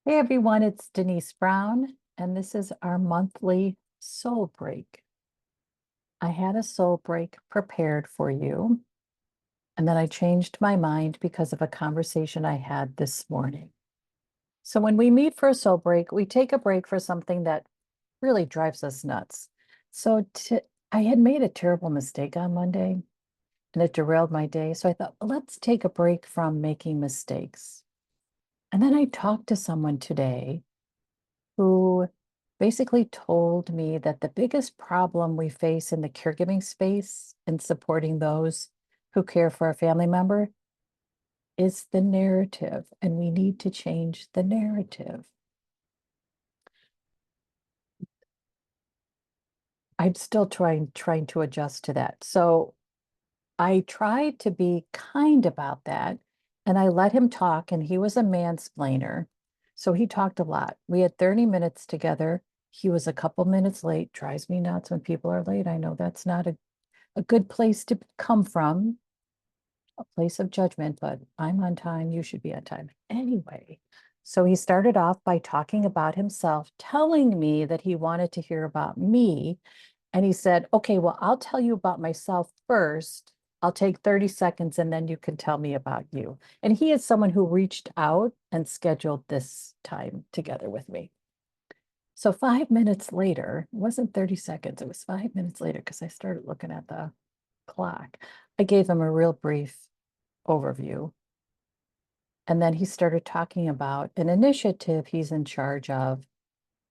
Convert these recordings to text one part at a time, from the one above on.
Hey everyone, it's Denise Brown, and this is our monthly soul break. I had a soul break prepared for you, and then I changed my mind because of a conversation I had this morning. So, when we meet for a soul break, we take a break for something that really drives us nuts. So, I had made a terrible mistake on Monday, and it derailed my day. So, I thought, well, let's take a break from making mistakes. And then I talked to someone today who basically told me that the biggest problem we face in the caregiving space and supporting those who care for a family member is the narrative, and we need to change the narrative. I'm still trying to adjust to that. So I tried to be kind about that, and I let him talk, and he was a mansplainer. So he talked a lot. We had 30 minutes together. He was a couple minutes late. Drives me nuts when people are late. I know that's not a good place to come from, a place of judgment, but I'm on time. You should be on time. Anyway, so he started off by talking about himself, telling me that he wanted to hear about me. And he said, okay, well, I'll tell you about myself first. I'll take 30 seconds and then you can tell me about you. And he is someone who reached out and scheduled this time together with me. So 5 minutes later, it wasn't 30 seconds, it was 5 minutes later because I started looking at the clock. I gave him a real brief overview. And then he started talking about an initiative he's in charge of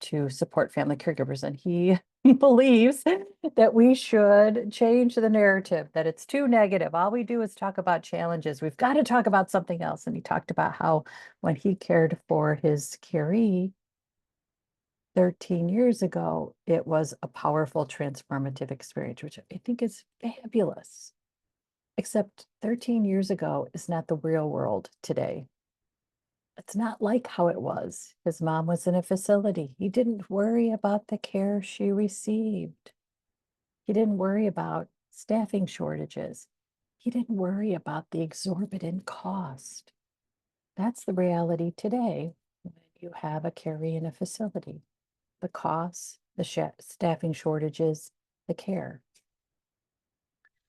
to support family caregivers. And he believes that we should change the narrative, that it's too negative. All we do is talk about challenges. We've got to talk about something else. And he talked about how when he cared for his caree 13 years ago, it was a powerful transformative experience, which I think is fabulous. Except 13 years ago is not the real world today. It's not like how it was. His mom was in a facility. He didn't worry about the care she received. He didn't worry about staffing shortages. He didn't worry about the exorbitant cost. That's the reality today when you have a carry in a facility. The costs, the staffing shortages, the care.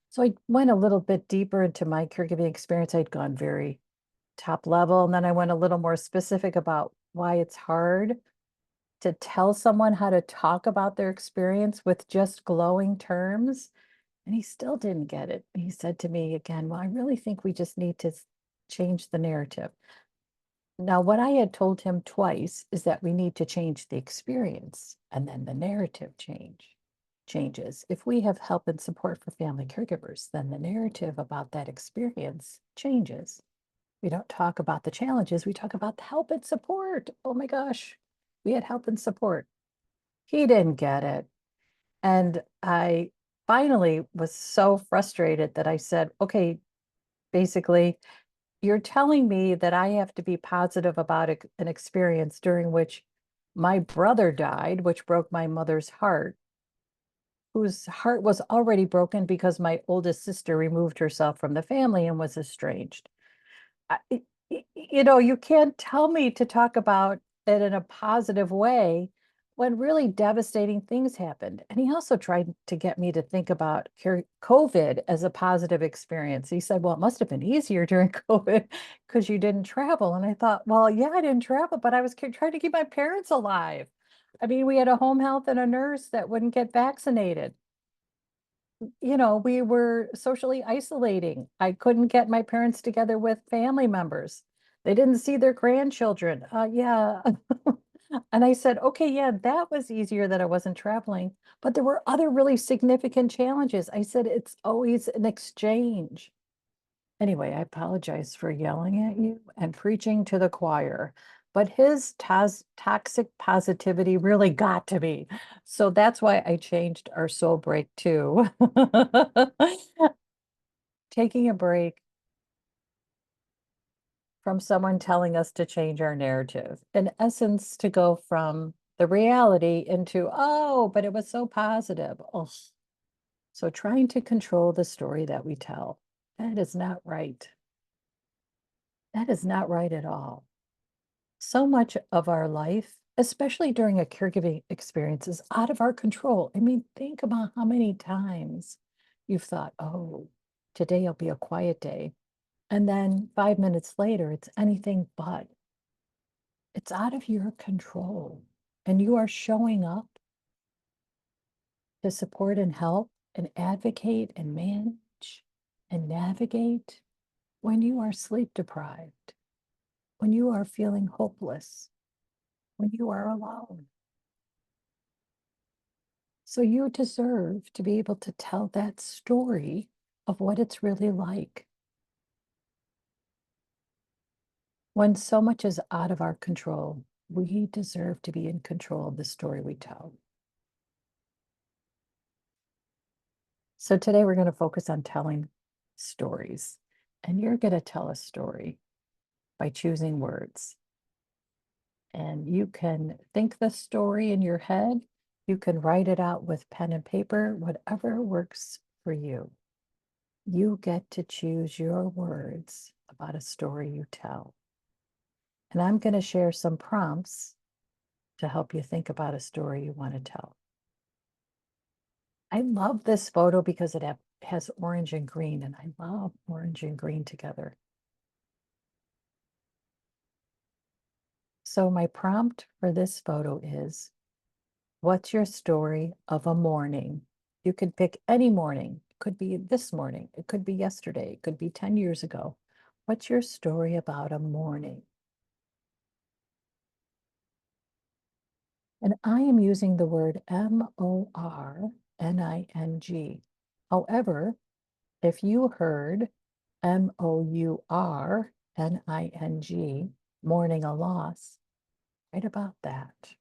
So I went a little bit deeper into my caregiving experience. I'd gone very top level, and then I went a little more specific about why it's hard to tell someone how to talk about their experience with just glowing terms. And he still didn't get it. He said to me again, well, I really think we just need to change the narrative. Now, what I had told him twice is that we need to change the experience and then the narrative changes. If we have help and support for family caregivers, then the narrative about that experience changes. We don't talk about the challenges, we talk about the help and support. Oh my gosh, we had help and support. He didn't get it. And I finally was so frustrated that I said, okay, basically, you're telling me that I have to be positive about an experience during which my brother died, which broke my mother's heart, whose heart was already broken because my oldest sister removed herself from the family and was estranged. You can't tell me to talk about it in a positive way when really devastating things happened. And he also tried to get me to think about COVID as a positive experience. He said, well, it must have been easier during COVID because you didn't travel. And I thought, well, yeah, I didn't travel, but I was trying to keep my parents alive. I mean, we had a home health and a nurse that wouldn't get vaccinated. We were socially isolating. I couldn't get my parents together with family members. They didn't see their grandchildren. Yeah. And I said, okay, yeah, that was easier that I wasn't traveling. But there were other really significant challenges. I said, it's always an exchange. Anyway, I apologize for yelling at you and preaching to the choir, but his toxic positivity really got to me. So that's why I changed our soul break too. Taking a break from someone telling us to change our narrative. In essence, to go from the reality into, oh, but it was so positive. Oh, so trying to control the story that we tell. That is not right. That is not right at all. So much of our life, especially during a caregiving experience, is out of our control. I mean, think about how many times you've thought, oh, today will be a quiet day. And then 5 minutes later, it's anything but. It's out of your control. And you are showing up to support and help and advocate and manage and navigate when you are sleep deprived, when you are feeling hopeless, when you are alone. So you deserve to be able to tell that story of what it's really like when so much is out of our control. We deserve to be in control of the story we tell. So today we're going to focus on telling stories. And you're going to tell a story by choosing words. And you can think the story in your head. You can write it out with pen and paper, whatever works for you. You get to choose your words about a story you tell. And I'm going to share some prompts to help you think about a story you want to tell. I love this photo because it has orange and green, and I love orange and green together. So my prompt for this photo is, what's your story of a morning? You can pick any morning. It could be this morning. It could be yesterday. It could be 10 years ago. What's your story about a morning? And I am using the word morning. However, if you heard mourning, mourning a loss, write about that.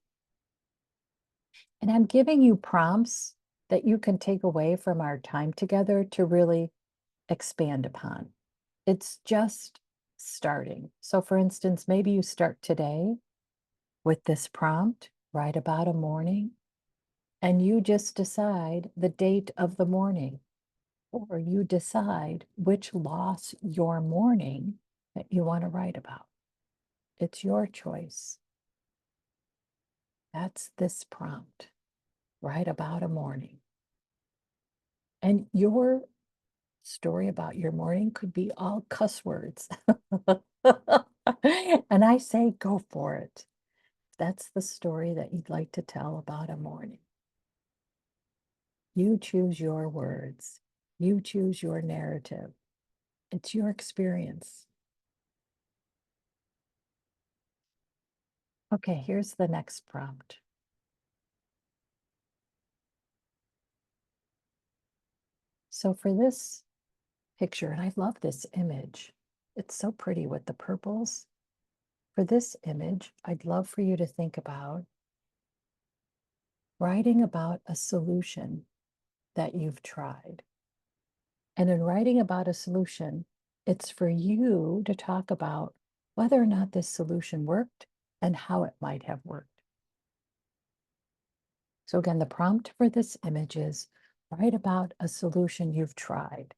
And I'm giving you prompts that you can take away from our time together to really expand upon. It's just starting. So, for instance, maybe you start today with this prompt, write about a morning, and you just decide the date of the morning, or you decide which loss you're mourning that you want to write about. It's your choice. That's this prompt. Write about a morning. And your story about your morning could be all cuss words. And I say, go for it. That's the story that you'd like to tell about a morning. You choose your words. You choose your narrative. It's your experience. Okay, here's the next prompt. So for this picture, and I love this image, it's so pretty with the purples. For this image, I'd love for you to think about writing about a solution that you've tried. And in writing about a solution, it's for you to talk about whether or not this solution worked and how it might have worked. So again, the prompt for this image is write about a solution you've tried.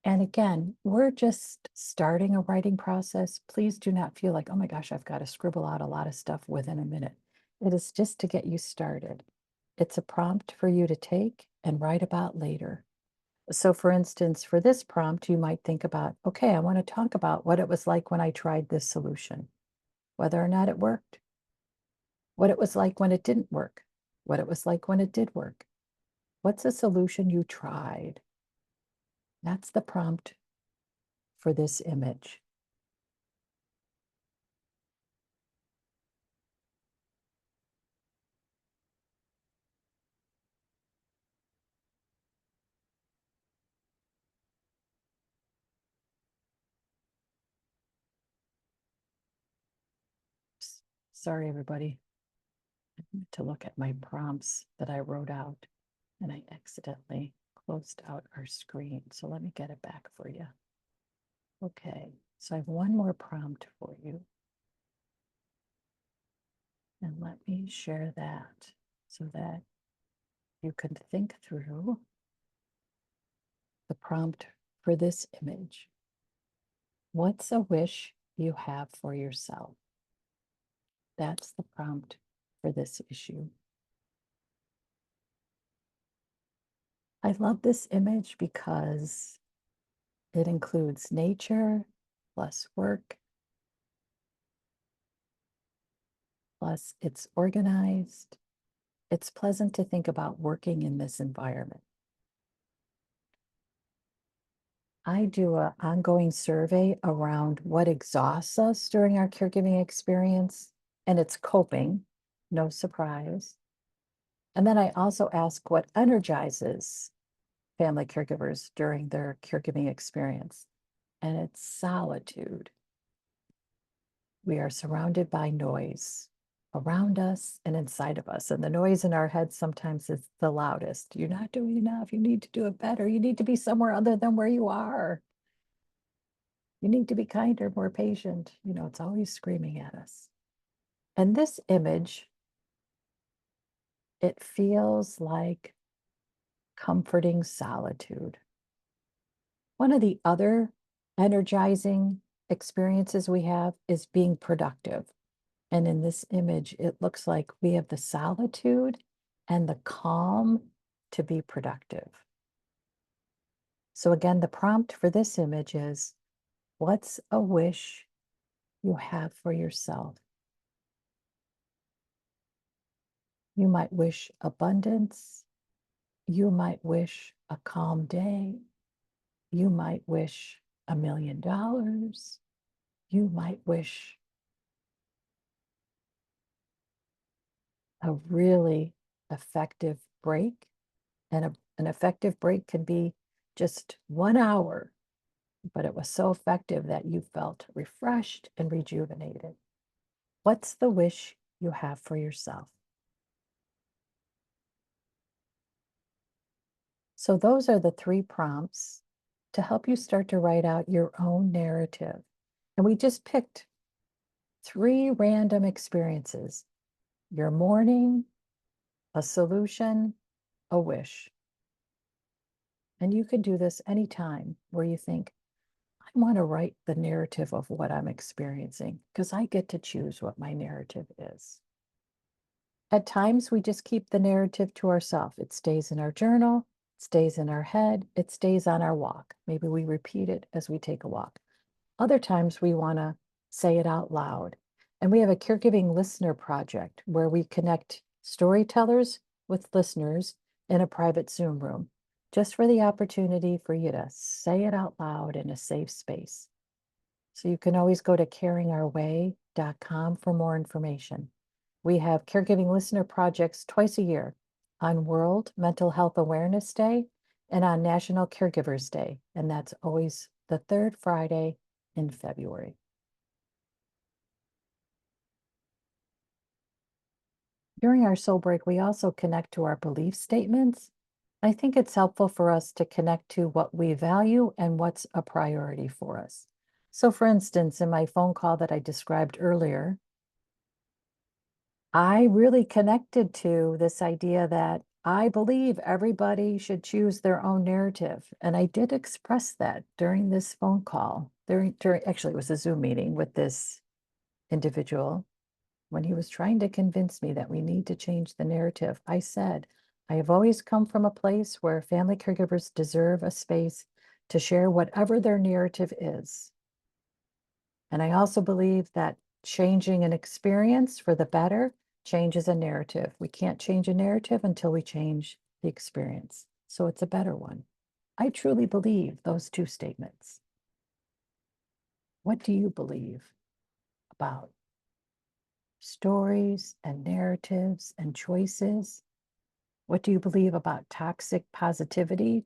And again, we're just starting a writing process. Please do not feel like, oh my gosh, I've got to scribble out a lot of stuff within a minute. It is just to get you started. It's a prompt for you to take and write about later. So for instance, for this prompt, you might think about, okay, I want to talk about what it was like when I tried this solution, whether or not it worked, what it was like when it didn't work, what it was like when it did work. What's a solution you tried? That's the prompt for this image. Sorry, everybody. I need to look at my prompts that I wrote out and I accidentally closed out our screen. So let me get it back for you. Okay, so I have one more prompt for you. And let me share that so that you can think through the prompt for this image. What's a wish you have for yourself? That's the prompt for this issue. I love this image because it includes nature plus work, plus it's organized. It's pleasant to think about working in this environment. I do an ongoing survey around what exhausts us during our caregiving experience, and it's coping, no surprise. And then I also ask what energizes family caregivers during their caregiving experience, and it's solitude. We are surrounded by noise around us and inside of us, and the noise in our heads sometimes is the loudest. You're not doing enough. You need to do it better. You need to be somewhere other than where you are. You need to be kinder, more patient. You know, it's always screaming at us. And this image, it feels like comforting solitude. One of the other energizing experiences we have is being productive. And in this image, it looks like we have the solitude and the calm to be productive. So again, the prompt for this image is, what's a wish you have for yourself? You might wish abundance. You might wish a calm day. You might wish $1 million. You might wish a really effective break. And an effective break can be just 1 hour, but it was so effective that you felt refreshed and rejuvenated. What's the wish you have for yourself? So those are the 3 prompts to help you start to write out your own narrative. And we just picked 3 random experiences: your morning, a solution, a wish. And you can do this anytime where you think, I want to write the narrative of what I'm experiencing because I get to choose what my narrative is. At times, we just keep the narrative to ourselves. It stays in our journal, it stays in our head, it stays on our walk. Maybe we repeat it as we take a walk. Other times, we want to say it out loud. And we have a caregiving listener project where we connect storytellers with listeners in a private Zoom room, just for the opportunity for you to say it out loud in a safe space. So you can always go to caringourway.com for more information. We have caregiving listener projects twice a year on World Mental Health Awareness Day and on National Caregivers Day. And that's always the 3rd Friday in February. During our soul break, we also connect to our belief statements. I think it's helpful for us to connect to what we value and what's a priority for us. So, for instance, in my phone call that I described earlier, I really connected to this idea that I believe everybody should choose their own narrative. And I did express that during this phone call, actually, it was a Zoom meeting with this individual. When he was trying to convince me that we need to change the narrative, I said, I have always come from a place where family caregivers deserve a space to share whatever their narrative is. And I also believe that changing an experience for the better changes a narrative. We can't change a narrative until we change the experience. So it's a better one. I truly believe those 2 statements. What do you believe about stories and narratives and choices? What do you believe about toxic positivity?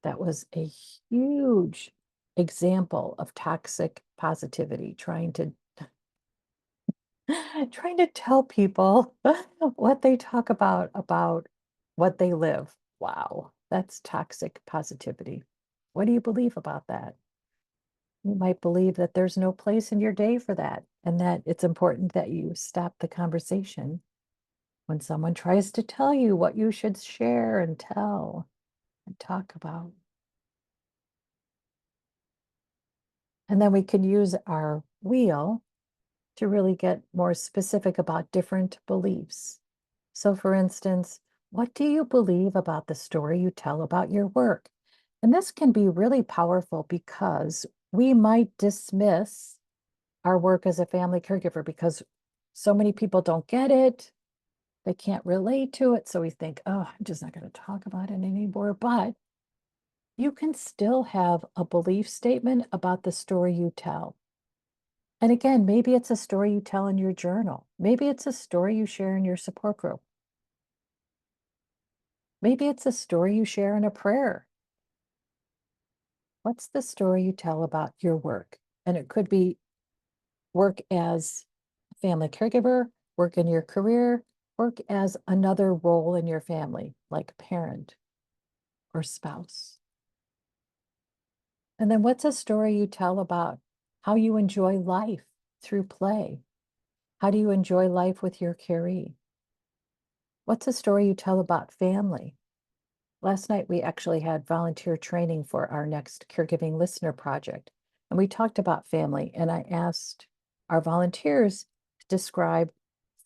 That was a huge example of toxic positivity, trying to tell people what they talk about what they live. Wow, that's toxic positivity. What do you believe about that? You might believe that there's no place in your day for that, and that it's important that you stop the conversation when someone tries to tell you what you should share and tell and talk about. And then we can use our wheel to really get more specific about different beliefs. So, for instance, what do you believe about the story you tell about your work? And this can be really powerful because we might dismiss our work as a family caregiver because so many people don't get it. They can't relate to it. So we think, oh, I'm just not going to talk about it anymore. But you can still have a belief statement about the story you tell. And again, maybe it's a story you tell in your journal. Maybe it's a story you share in your support group. Maybe it's a story you share in a prayer. What's the story you tell about your work? And it could be work as a family caregiver, work in your career, work as another role in your family, like parent or spouse. And then what's a story you tell about how you enjoy life through play? How do you enjoy life with your caree? What's a story you tell about family? Last night, we actually had volunteer training for our next caregiving listener project. And we talked about family, and I asked our volunteers to describe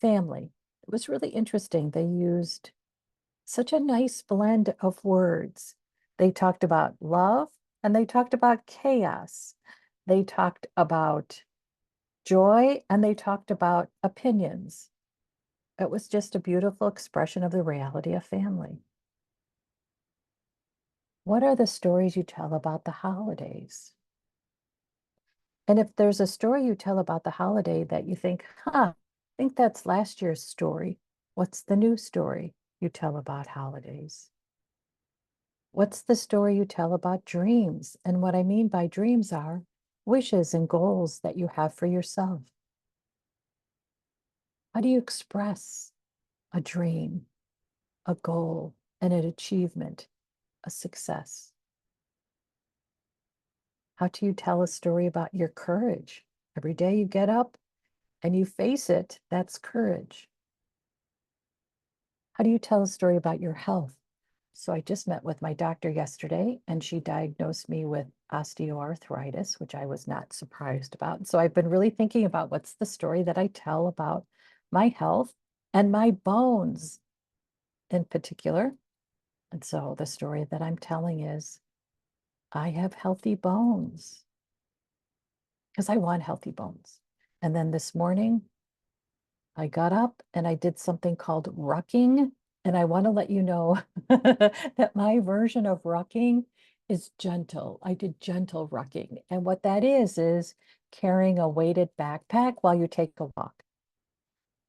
family. It was really interesting. They used such a nice blend of words. They talked about love and they talked about chaos. They talked about joy and they talked about opinions. It was just a beautiful expression of the reality of family. What are the stories you tell about the holidays? And if there's a story you tell about the holiday that you think, I think that's last year's story, what's the new story you tell about holidays? What's the story you tell about dreams? And what I mean by dreams are wishes and goals that you have for yourself. How do you express a dream, a goal, and an achievement, a success? How do you tell a story about your courage? Every day you get up and you face it, that's courage. How do you tell a story about your health? So I just met with my doctor yesterday and she diagnosed me with osteoarthritis, which I was not surprised about. So I've been really thinking about what's the story that I tell about my health and my bones in particular. And so the story that I'm telling is I have healthy bones because I want healthy bones. And then this morning, I got up and I did something called rucking. And I want to let you know that my version of rucking is gentle. I did gentle rucking. And what that is carrying a weighted backpack while you take a walk.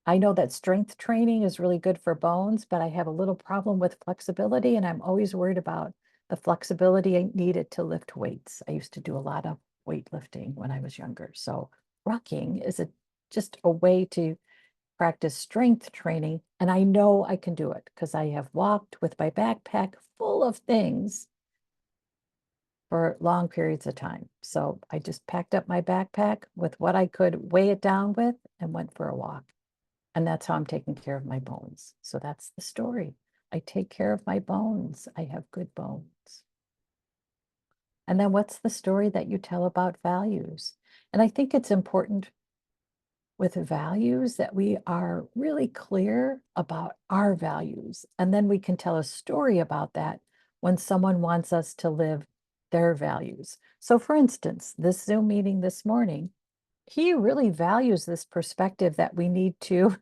I know that strength training is really good for bones, but I have a little problem with flexibility, and I'm always worried about the flexibility I needed to lift weights. I used to do a lot of weightlifting when I was younger. So rucking is just a way to practice strength training. And I know I can do it because I have walked with my backpack full of things for long periods of time. So I just packed up my backpack with what I could weigh it down with and went for a walk. And that's how I'm taking care of my bones. So that's the story. I take care of my bones. I have good bones. And then what's the story that you tell about values? And I think it's important with values that we are really clear about our values. And then we can tell a story about that when someone wants us to live their values. So, for instance, this Zoom meeting this morning, he really values this perspective that we need to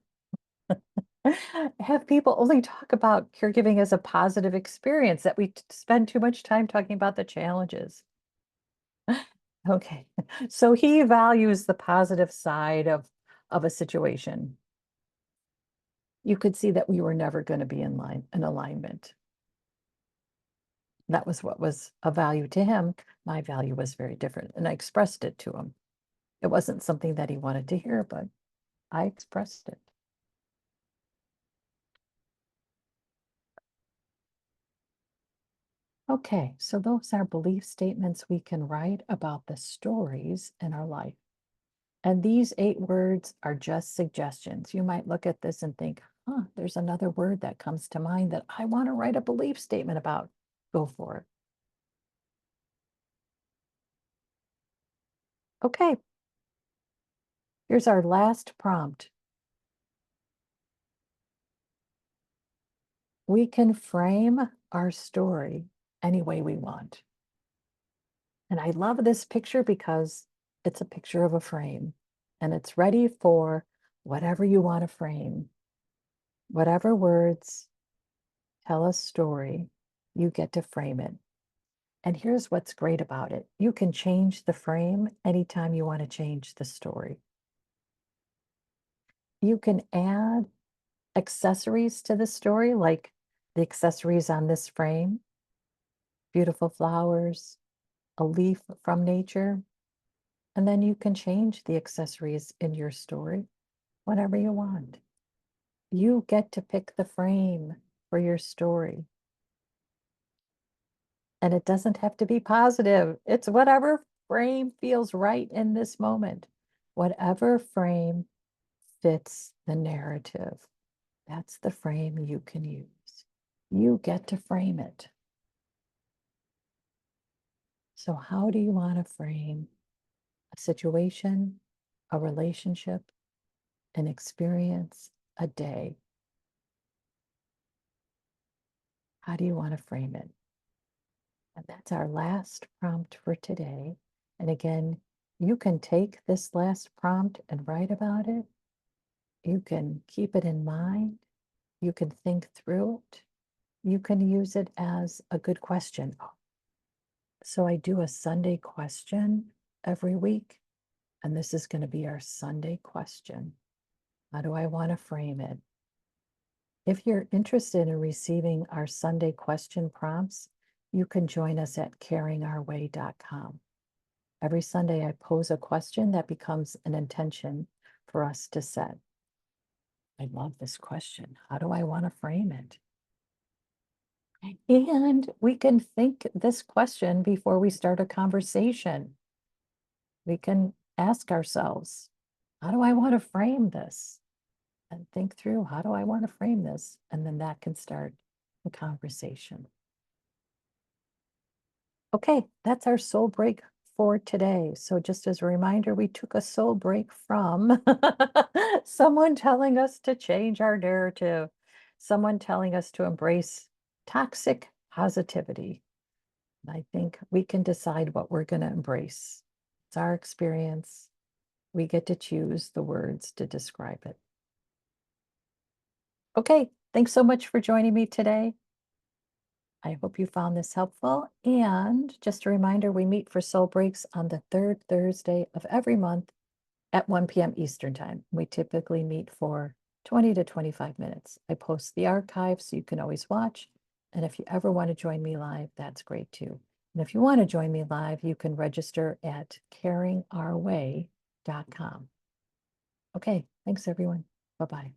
have people only talk about caregiving as a positive experience, that we spend too much time talking about the challenges. Okay. So he values the positive side of a situation. You could see that we were never going to be in alignment. That was what was a value to him. My value was very different, and I expressed it to him. It wasn't something that he wanted to hear, but I expressed it. Okay, so those are belief statements we can write about the stories in our life. And these 8 words are just suggestions. You might look at this and think, there's another word that comes to mind that I want to write a belief statement about. Go for it. Okay, Here's our last prompt. We can frame our story any way we want. And I love this picture because it's a picture of a frame and it's ready for whatever you want to frame. Whatever words tell a story, you get to frame it. And here's what's great about it. You can change the frame anytime you want to change the story. You can add accessories to the story, like the accessories on this frame, beautiful flowers, a leaf from nature, and then you can change the accessories in your story whenever you want. You get to pick the frame for your story. And it doesn't have to be positive. It's whatever frame feels right in this moment. Whatever frame fits the narrative. That's the frame you can use. You get to frame it. So how do you want to frame a situation, a relationship, an experience, a day? How do you want to frame it? And that's our last prompt for today. And again, you can take this last prompt and write about it. You can keep it in mind. You can think through it. You can use it as a good question. So I do a Sunday question every week, and this is going to be our Sunday question. How do I want to frame it? If you're interested in receiving our Sunday question prompts, you can join us at caringourway.com. Every Sunday, I pose a question that becomes an intention for us to set. I love this question. How do I want to frame it? And we can think this question before we start a conversation. We can ask ourselves, how do I want to frame this? And think through, how do I want to frame this? And then that can start the conversation. Okay, that's our soul break for today. So just as a reminder, we took a soul break from someone telling us to change our narrative, someone telling us to embrace toxic positivity. I think we can decide what we're going to embrace. It's our experience. We get to choose the words to describe it. Okay, thanks so much for joining me today. I hope you found this helpful. And just a reminder, we meet for soul breaks on the third Thursday of every month at 1 p.m. Eastern Time. We typically meet for 20 to 25 minutes. I post the archive so you can always watch. And if you ever want to join me live, that's great too. And if you want to join me live, you can register at caringourway.com. Okay, thanks everyone. Bye-bye.